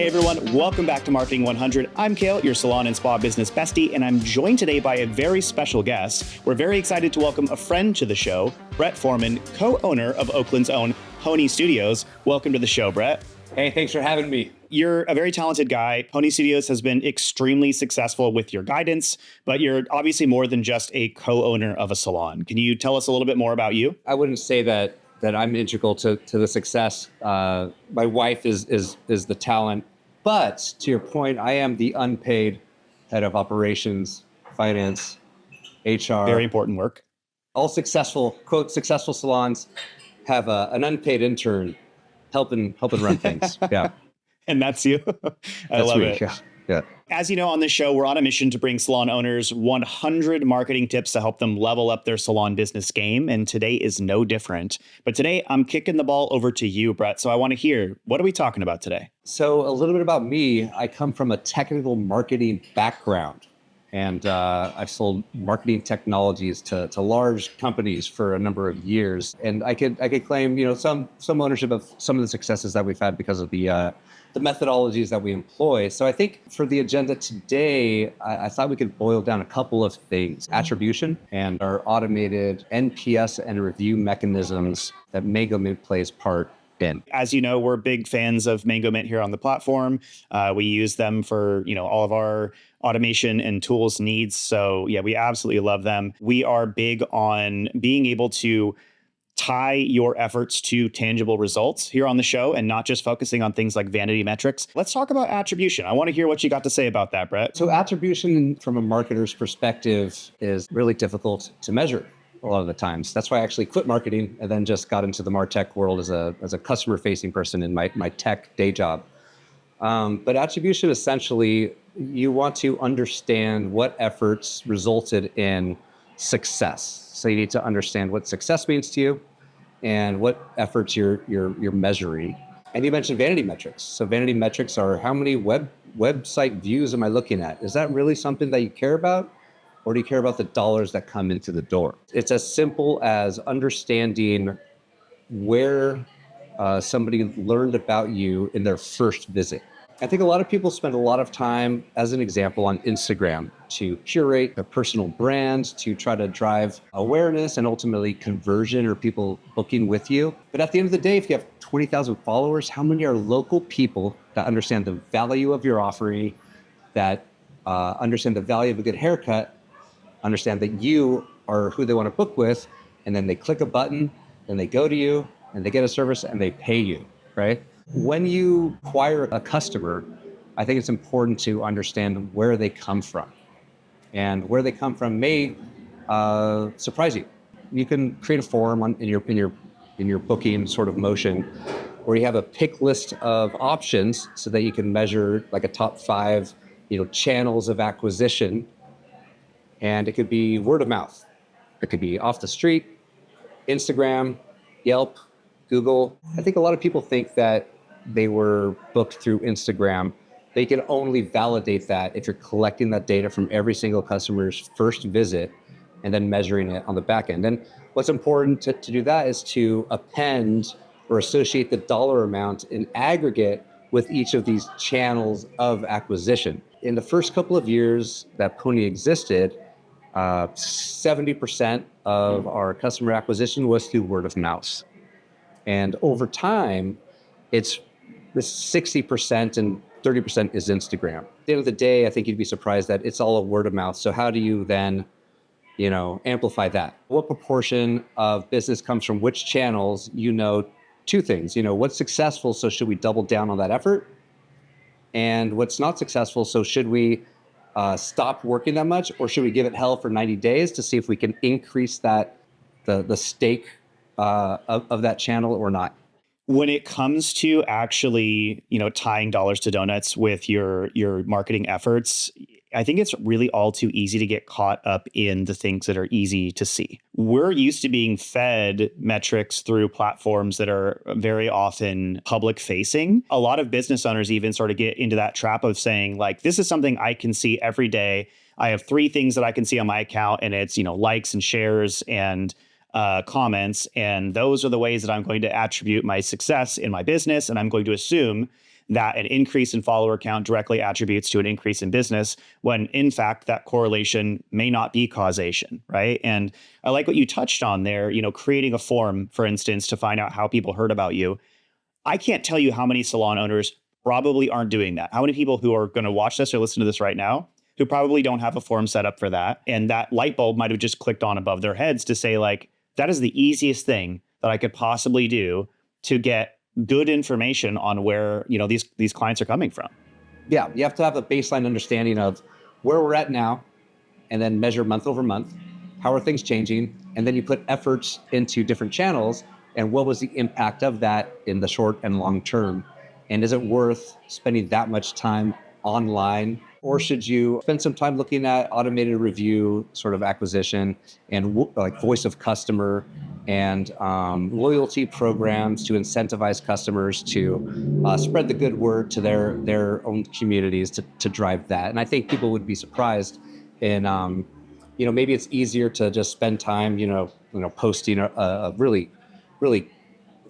Hey everyone, welcome back to Marketing 100. I'm Kayle, your salon and spa business bestie, and I'm joined today by a very special guest. We're very excited to welcome a friend to the show, Brett Foreman, co-owner of Oakland's own Pony Studios. Welcome to the show, Brett. Hey, thanks for having me. You're a very talented guy. Pony Studios has been extremely successful with your guidance, but you're obviously more than just a co-owner of a salon. Can you tell us a little bit more about you? I wouldn't say that I'm integral to the success. My wife is the talent, but to your point, I am the unpaid head of operations, finance, HR. Very important work. All successful, quote, successful salons have an unpaid intern helping run things. Yeah. And that's you. I love it. Yeah. As you know, on this show, we're on a mission to bring salon owners 100 marketing tips to help them level up their salon business game. And today is no different. But today I'm kicking the ball over to you, Brett. So I want to hear, what are we talking about today? So a little bit about me. I come from a technical marketing background. And I've sold marketing technologies to large companies for a number of years. And I could claim, some ownership of some of the successes that we've had because of the methodologies that we employ. So I think for the agenda today, I thought we could boil down a couple of things. Attribution and our automated NPS and review mechanisms that Mango Mint plays part in. As you know, we're big fans of Mango Mint here on the platform. We use them for, all of our automation and tools needs. So yeah, we absolutely love them. We are big on being able to tie your efforts to tangible results here on the show and not just focusing on things like vanity metrics. Let's talk about attribution. I want to hear what you got to say about that, Brett. So attribution from a marketer's perspective is really difficult to measure a lot of the times. That's why I actually quit marketing and then just got into the MarTech world as a customer-facing person in my tech day job. But attribution, essentially, you want to understand what efforts resulted in success. So you need to understand what success means to you and what efforts you're measuring. And you mentioned vanity metrics. So vanity metrics are how many website views am I looking at? Is that really something that you care about? Or do you care about the dollars that come into the door? It's as simple as understanding where somebody learned about you in their first visit. I think a lot of people spend a lot of time, as an example, on Instagram to curate a personal brand, to try to drive awareness and ultimately conversion or people booking with you. But at the end of the day, if you have 20,000 followers, how many are local people that understand the value of your offering, that understand the value of a good haircut, understand that you are who they want to book with, and then they click a button, and they go to you, and they get a service, and they pay you, right? When you acquire a customer, I think it's important to understand where they come from. And where they come from may surprise you. You can create a form in your booking sort of motion where you have a pick list of options so that you can measure like a top 5, channels of acquisition. And it could be word of mouth. It could be off the street, Instagram, Yelp, Google. I think a lot of people think that they were booked through Instagram. They can only validate that if you're collecting that data from every single customer's first visit and then measuring it on the back end. And what's important to do that is to append or associate the dollar amount in aggregate with each of these channels of acquisition. In the first couple of years that Pony existed, 70% of our customer acquisition was through word of mouth. And over time, it's 60% and 30% is Instagram. At the end of the day, I think you'd be surprised that it's all a word of mouth. So how do you then, amplify that? What proportion of business comes from which channels? Two things. What's successful, so should we double down on that effort? And what's not successful, so should we stop working that much, or should we give it hell for 90 days to see if we can increase that the stake of that channel or not? When it comes to actually, tying dollars to donuts with your marketing efforts, I think it's really all too easy to get caught up in the things that are easy to see. We're used to being fed metrics through platforms that are very often public facing. A lot of business owners even sort of get into that trap of saying, like, this is something I can see every day. I have 3 things that I can see on my account, and it's, likes and shares and comments. And those are the ways that I'm going to attribute my success in my business. And I'm going to assume that an increase in follower count directly attributes to an increase in business, when in fact that correlation may not be causation, right? And I like what you touched on there, creating a form, for instance, to find out how people heard about you. I can't tell you how many salon owners probably aren't doing that. How many people who are going to watch this or listen to this right now who probably don't have a form set up for that. And that light bulb might have just clicked on above their heads to say, like, that is the easiest thing that I could possibly do to get good information on where, these clients are coming from. Yeah, you have to have a baseline understanding of where we're at now, and then measure month over month. How are things changing? And then you put efforts into different channels, and what was the impact of that in the short and long term? And is it worth spending that much time online, or should you spend some time looking at automated review sort of acquisition and like voice of customer and loyalty programs to incentivize customers to spread the good word to their own communities to drive that? And I think people would be surprised in, maybe it's easier to just spend time, posting a really, really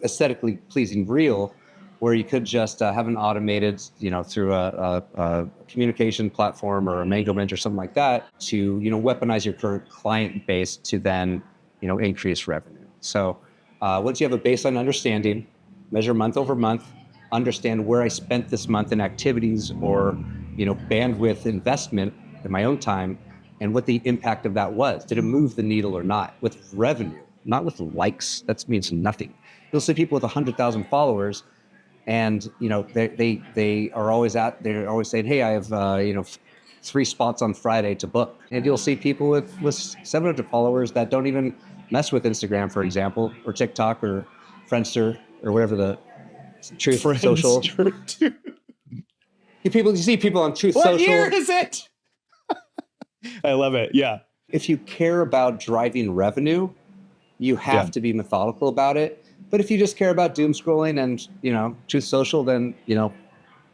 aesthetically pleasing reel, where you could just have an automated, through a communication platform or a Mango Bench or something like that to, weaponize your current client base to then, increase revenue. So once you have a baseline understanding, measure month over month, understand where I spent this month in activities or, bandwidth investment in my own time and what the impact of that was. Did it move the needle or not? With revenue, not with likes. That means nothing. You'll see people with 100,000 followers, and they are always they're always saying, hey, I have 3 spots on Friday to book. And you'll see people with 700 followers that don't even mess with Instagram, for example, or TikTok or Friendster or whatever the Truth Social. You see people on Truth Social. What year is it? I love it. Yeah. If you care about driving revenue, you have to be methodical about it. But if you just care about doom scrolling and, Truth Social, then,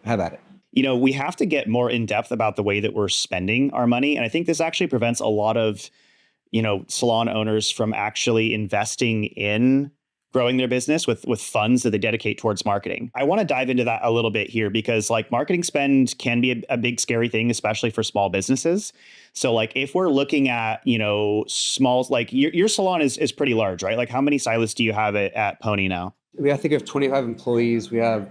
have at it. We have to get more in depth about the way that we're spending our money. And I think this actually prevents a lot of, salon owners from actually investing in growing their business with funds that they dedicate towards marketing. I want to dive into that a little bit here because marketing spend can be a big scary thing, especially for small businesses. So if we're looking at, small, your salon is pretty large, right? How many stylists do you have at Pony now? I think we have 25 employees. We have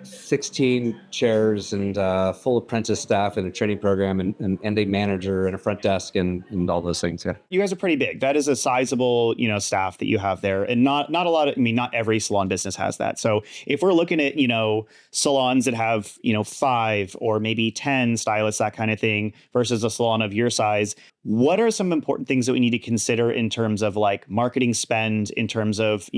16 chairs and full apprentice staff and a training program and a manager and a front desk and all those things. Yeah. You guys are pretty big. That is a sizable, staff that you have there. And not a lot of, not every salon business has that. So if we're looking at, salons that have, 5 or maybe 10 stylists, that kind of thing, versus a salon of your size, what are some important things that we need to consider in terms of marketing spend, in terms of,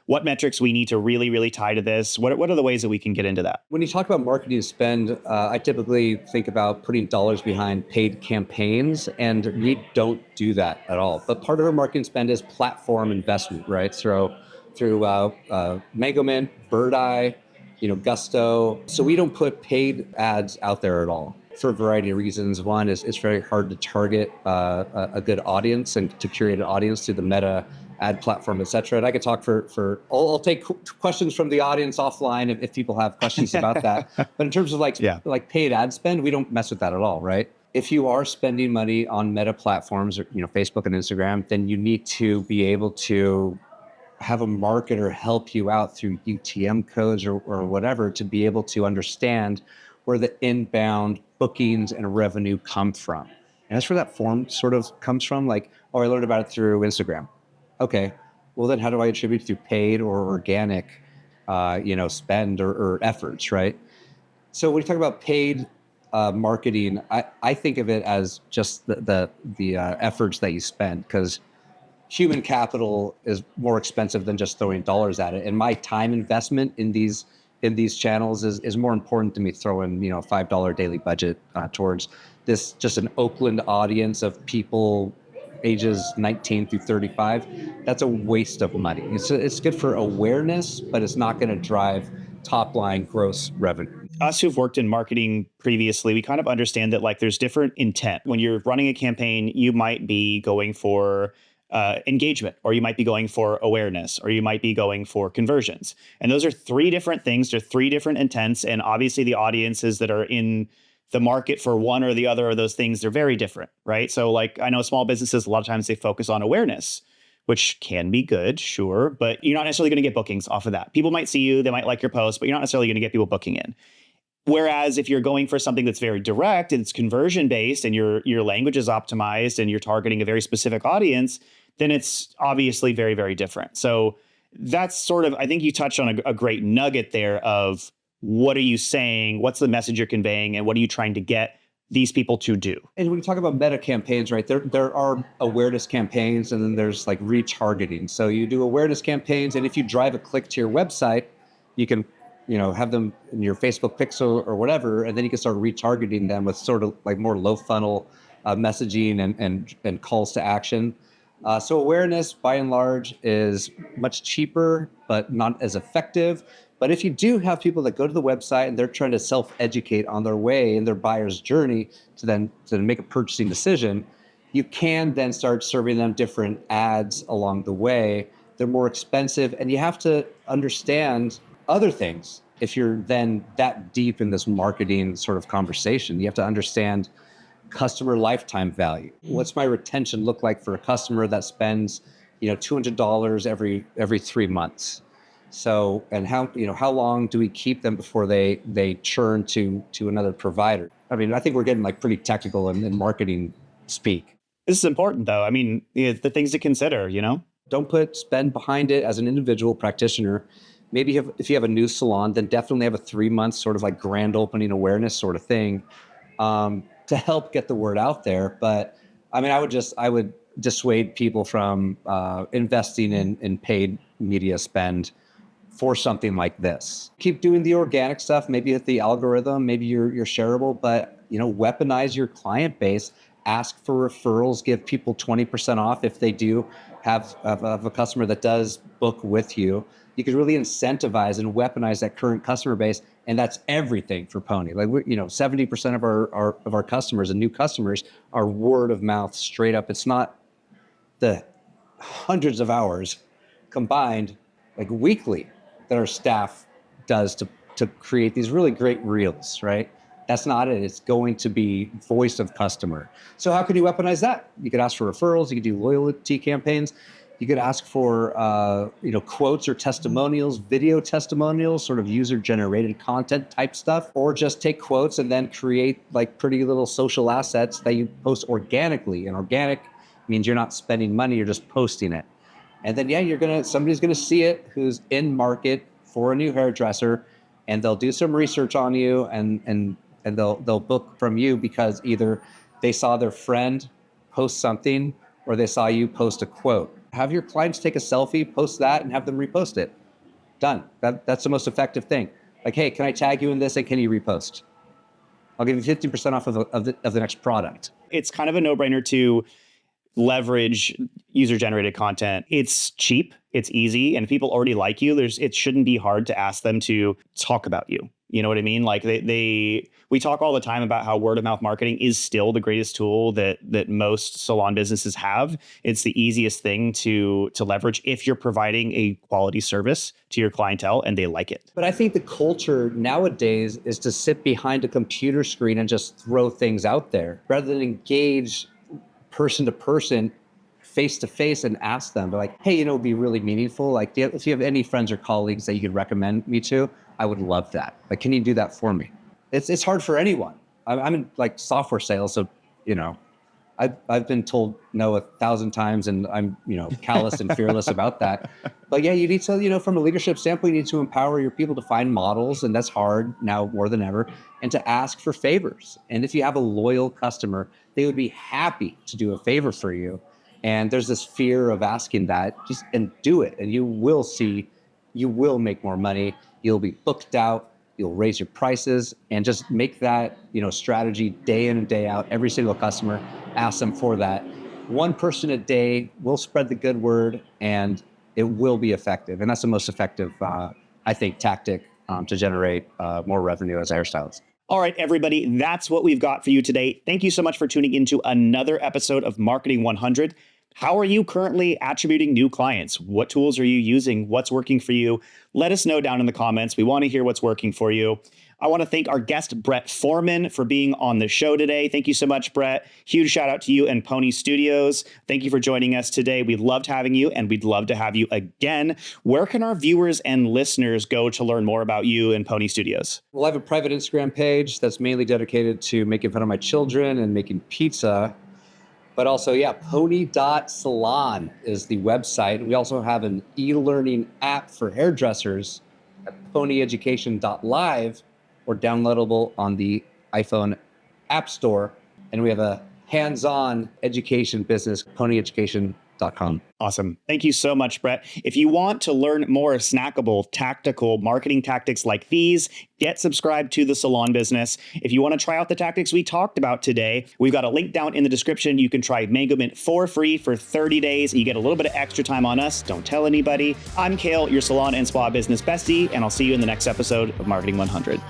what metrics we need to really, really tie to this? What are the ways that we can get into that? When you talk about marketing spend, I typically think about putting dollars behind paid campaigns, and we don't do that at all. But part of our marketing spend is platform investment, right? Through Mango Mint, Bird Eye, Gusto. So we don't put paid ads out there at all, for a variety of reasons. One is it's very hard to target a good audience and to curate an audience through the Meta ad platform, et cetera. And I could talk I'll take questions from the audience offline if people have questions about that. But in terms of paid ad spend, we don't mess with that at all, right? If you are spending money on Meta platforms or Facebook and Instagram, then you need to be able to have a marketer help you out through UTM codes or whatever to be able to understand where the inbound bookings and revenue come from. And that's where that form sort of comes from. I learned about it through Instagram. Okay, well then how do I attribute to paid or organic, spend or efforts, right? So when you talk about paid marketing, I think of it as just the efforts that you spend, because human capital is more expensive than just throwing dollars at it. And my time investment in these channels is more important to me throwing, a $5 daily budget towards this, just an Oakland audience of people ages 19 through 35. That's a waste of money. It's good for awareness, but it's not going to drive top line gross revenue. Us who've worked in marketing previously, we kind of understand that there's different intent. When you're running a campaign, you might be going for engagement, or you might be going for awareness, or you might be going for conversions. And those are three different things. They're three different intents. And obviously the audiences that are in the market for one or the other of those things, they're very different, right? So like I know small businesses, a lot of times they focus on awareness, which can be good, sure, but you're not necessarily going to get bookings off of that. People might see you, they might like your post, but you're not necessarily going to get people booking in. Whereas if you're going for something that's very direct and it's conversion based and your language is optimized and you're targeting a very specific audience, then it's obviously very, very different. So that's sort of, I think you touched on a great nugget there of what are you saying? What's the message you're conveying? And what are you trying to get these people to do? And when you talk about meta campaigns, right, there are awareness campaigns and then there's like retargeting. So you do awareness campaigns, and if you drive a click to your website, you can, have them in your Facebook pixel or whatever, and then you can start retargeting them with sort of like more low funnel messaging and calls to action. So awareness, by and large, is much cheaper, but not as effective. But if you do have people that go to the website and they're trying to self-educate on their way in their buyer's journey to make a purchasing decision, you can then start serving them different ads along the way. They're more expensive, and you have to understand other things. If you're then that deep in this marketing sort of conversation, you have to understand customer lifetime value. What's my retention look like for a customer that spends, $200 every 3 months? So, and how long do we keep them before they churn to another provider? I mean, I think we're getting like pretty technical in marketing speak. This is important though. I mean, the things to consider, Don't put spend behind it as an individual practitioner. Maybe if you have a new salon, then definitely have a 3 month sort of like grand opening awareness sort of thing to help get the word out there. But I mean, I would dissuade people from investing in paid media spend for something like this. Keep doing the organic stuff, maybe with the algorithm, maybe you're shareable, but weaponize your client base, ask for referrals, give people 20% off if they do have a customer that does book with you. You could really incentivize and weaponize that current customer base, and that's everything for Pony. Like 70% of our customers and new customers are word of mouth, straight up. It's not the hundreds of hours combined, like weekly, that our staff does to create these really great reels, right? That's not it. It's going to be voice of customer. So how can you weaponize that? You could ask for referrals. You could do loyalty campaigns. You could ask for quotes or testimonials, video testimonials, sort of user-generated content type stuff, or just take quotes and then create like pretty little social assets that you post organically. And organic means you're not spending money; you're just posting it. And then somebody's gonna see it who's in market for a new hairdresser, and they'll do some research on you and they'll book from you because either they saw their friend post something or they saw you post a quote. Have your clients take a selfie, post that, and have them repost it. Done. That's the most effective thing. Like, hey, can I tag you in this and can you repost? I'll give you 15% off of the next product. It's kind of a no-brainer to leverage user-generated content. It's cheap, it's easy, and if people already like you, it shouldn't be hard to ask them to talk about you. You know what I mean? Like we talk all the time about how word of mouth marketing is still the greatest tool that most salon businesses have. It's the easiest thing to leverage if you're providing a quality service to your clientele and they like it. But I think the culture nowadays is to sit behind a computer screen and just throw things out there rather than engage person to person, face to face, and ask them, like, hey, it'd be really meaningful. Like, if you have any friends or colleagues that you could recommend me to, I would love that. Like, can you do that for me? It's hard for anyone. I'm in like software sales, so I've been told no 1,000 times, and I'm callous and fearless about that. But yeah, you need to from a leadership standpoint, you need to empower your people to find models, and that's hard now more than ever, and to ask for favors. And if you have a loyal customer, they would be happy to do a favor for you. And there's this fear of asking that, and do it, and you will make more money. You'll be booked out. You'll raise your prices, and just make that strategy day in and day out. Every single customer, ask them for that. One person a day will spread the good word, and it will be effective. And that's the most effective, I think, tactic to generate more revenue as a hairstylist. All right, everybody, that's what we've got for you today. Thank you so much for tuning into another episode of Marketing 100. How are you currently attributing new clients? What tools are you using? What's working for you? Let us know down in the comments. We want to hear what's working for you. I want to thank our guest, Brett Foreman, for being on the show today. Thank you so much, Brett. Huge shout out to you and Pony Studios. Thank you for joining us today. We loved having you, and we'd love to have you again. Where can our viewers and listeners go to learn more about you and Pony Studios? Well, I have a private Instagram page that's mainly dedicated to making fun of my children and making pizza. But also, Pony.salon is the website. We also have an e-learning app for hairdressers at Ponyeducation.live, or downloadable on the iPhone App Store. And we have a hands-on education business, Ponyeducation.com. Awesome. Thank you so much, Brett. If you want to learn more snackable, tactical marketing tactics like these, get subscribed to the Salon Business. If you want to try out the tactics we talked about today, we've got a link down in the description. You can try Mango Mint for free for 30 days. You get a little bit of extra time on us. Don't tell anybody. I'm Kayle, your salon and spa business bestie, and I'll see you in the next episode of Marketing 100.